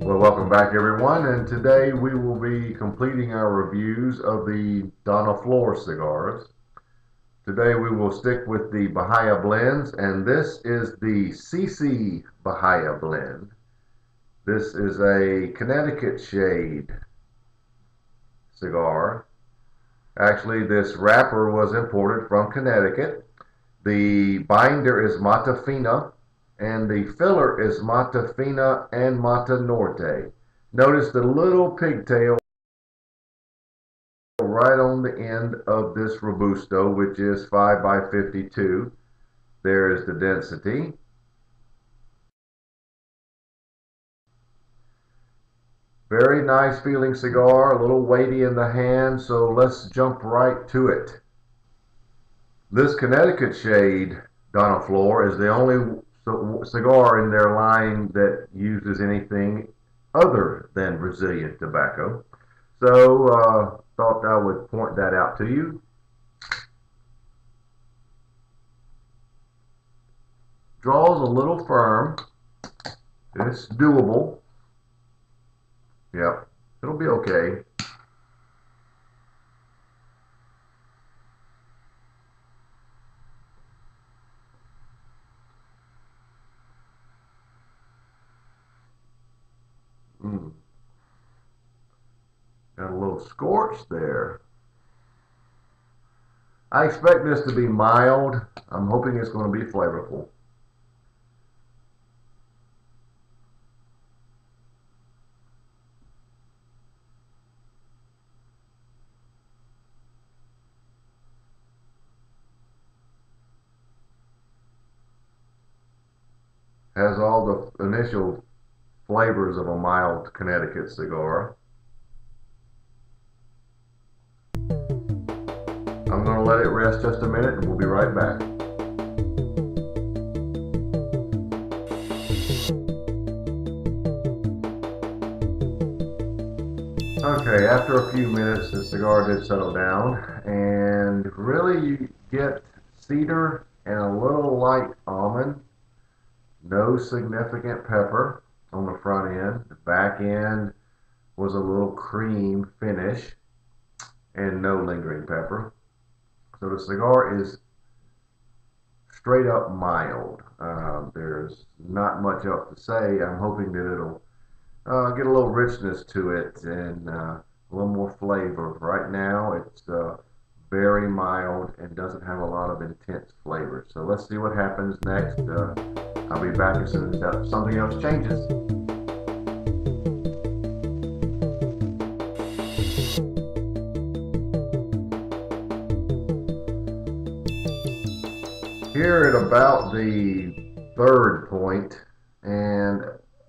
Well, welcome back everyone, and today we will be completing our reviews of the Dona Flor cigars. Today we will stick with the Bahia blends, and this is the CC Bahia blend. This is a Connecticut shade cigar. Actually, this wrapper was imported from Connecticut. The binder is Mata Fina, and the filler is Mata Fina and Mata Norte. Notice the little pigtail right on the end of this Robusto, which is 5 by 52. There is the density. Very nice feeling cigar, a little weighty in the hand, so let's jump right to it. This Connecticut shade, Dona Flor, is the only cigar in their line that uses anything other than Brazilian tobacco. So, thought I would point that out to you. Draws a little firm. It's doable. Yep, it'll be okay. Got a little scorch there. I expect this to be mild. I'm hoping it's going to be flavorful. Has all the initial flavors of a mild Connecticut cigar. I'm going to let it rest just a minute and we'll be right back. Okay, after a few minutes the cigar did settle down, and really you get cedar and a little light almond. No significant pepper on the front end. The back end was a little cream finish and no lingering pepper. So the cigar is straight up mild. There's not much else to say. I'm hoping that it'll get a little richness to it and a little more flavor. Right now it's very mild and doesn't have a lot of intense flavor. So let's see what happens next. I'll be back as soon as something else changes. Here at about the third point, and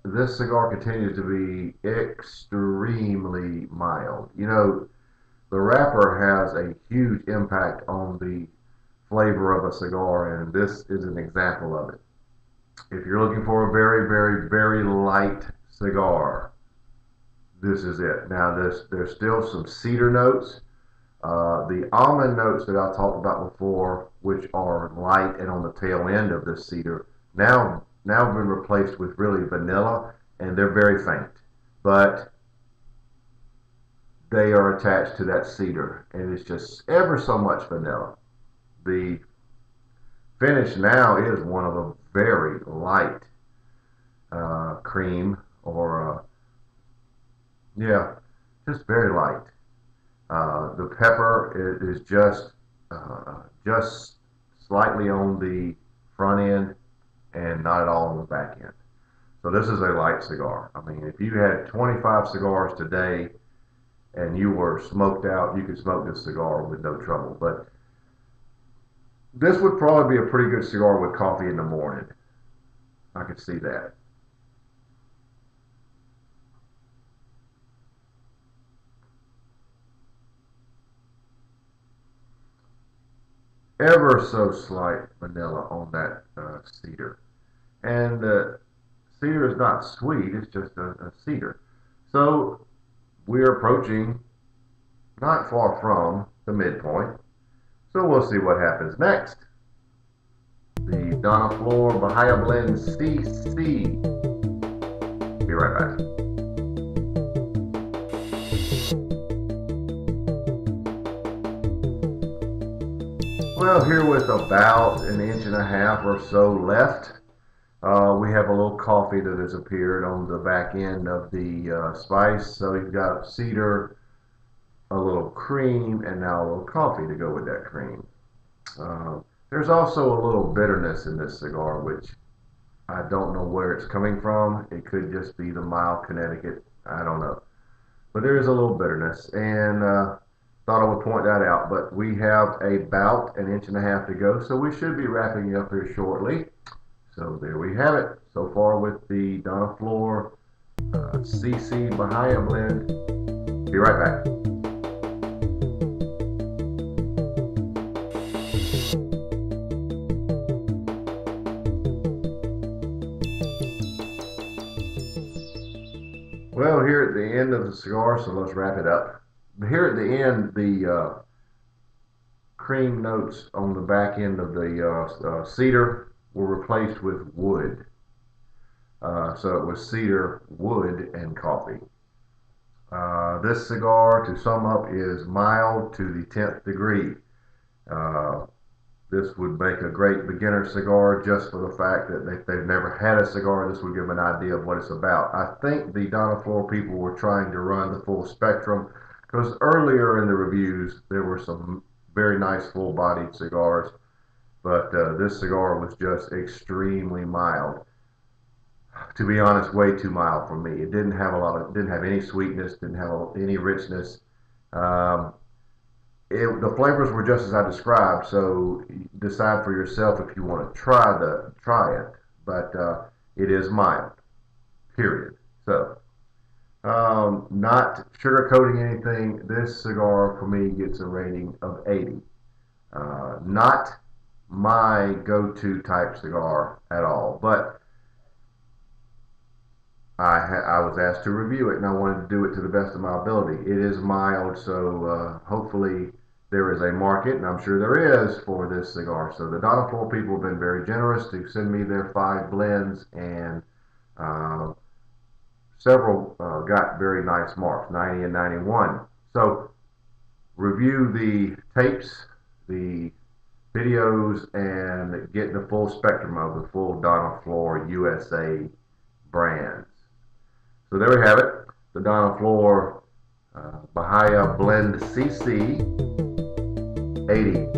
this cigar continues to be extremely mild. You know, the wrapper has a huge impact on the flavor of a cigar, and this is an example of it. If you're looking for a very, very, very light cigar, this is it. Now, there's still some cedar notes. The almond notes that I talked about before, which are light and on the tail end of this cedar, now been replaced with really vanilla, and they're very faint. But they are attached to that cedar, and it's just ever so much vanilla. The finish now is one of a very light cream, or yeah, just very light. The pepper is just slightly on the front end and not at all on the back end. So this is a light cigar. I mean, if you had 25 cigars today and you were smoked out, you could smoke this cigar with no trouble. But this would probably be a pretty good cigar with coffee in the morning. I could see that. Ever so slight vanilla on that cedar. And the Cedar is not sweet, it's just a cedar. So we're approaching not far from the midpoint. So we'll see what happens next. The Dona Flor Bahia Blend CC. Be right back. Well, here with about an inch and a half or so left, we have a little coffee that has appeared on the back end of the spice. So you've got cedar, a little cream, and now a little coffee to go with that cream. There's also a little bitterness in this cigar, which I don't know where it's coming from. It could just be the mild Connecticut. I don't know. But there is a little bitterness, and thought I would point that out. But we have about an inch and a half to go, so we should be wrapping up here shortly. So there we have it. So far with the Dona Flor CC Bahia Blend. Be right back. Well, here at the end of the cigar, so let's wrap it up. Here at the end, the cream notes on the back end of the cedar were replaced with wood. So it was cedar, wood, and coffee. This cigar, to sum up, is mild to the 10th degree. This would make a great beginner cigar just for the fact that if they've never had a cigar, this would give them an idea of what it's about. I think the Dona Flor people were trying to run the full spectrum because earlier in the reviews there were some very nice full-bodied cigars, but this cigar was just extremely mild. To be honest, way too mild for me. It didn't have didn't have any sweetness, didn't have any richness. Um, the flavors were just as I described, so decide for yourself if you want to try it. But it is mild, period. So, not sugarcoating anything. This cigar for me gets a rating of 80. Not my go-to type cigar at all, but I was asked to review it, and I wanted to do it to the best of my ability. It is mild, so hopefully there is a market, and I'm sure there is, for this cigar. So the Dona Flor people have been very generous to send me their 5 blends, and several got very nice marks, 90 and 91. So review the tapes, the videos, and get the full spectrum of the full Dona Flor USA brands. So there we have it, the Dona Flor Bahia Blend CC 80.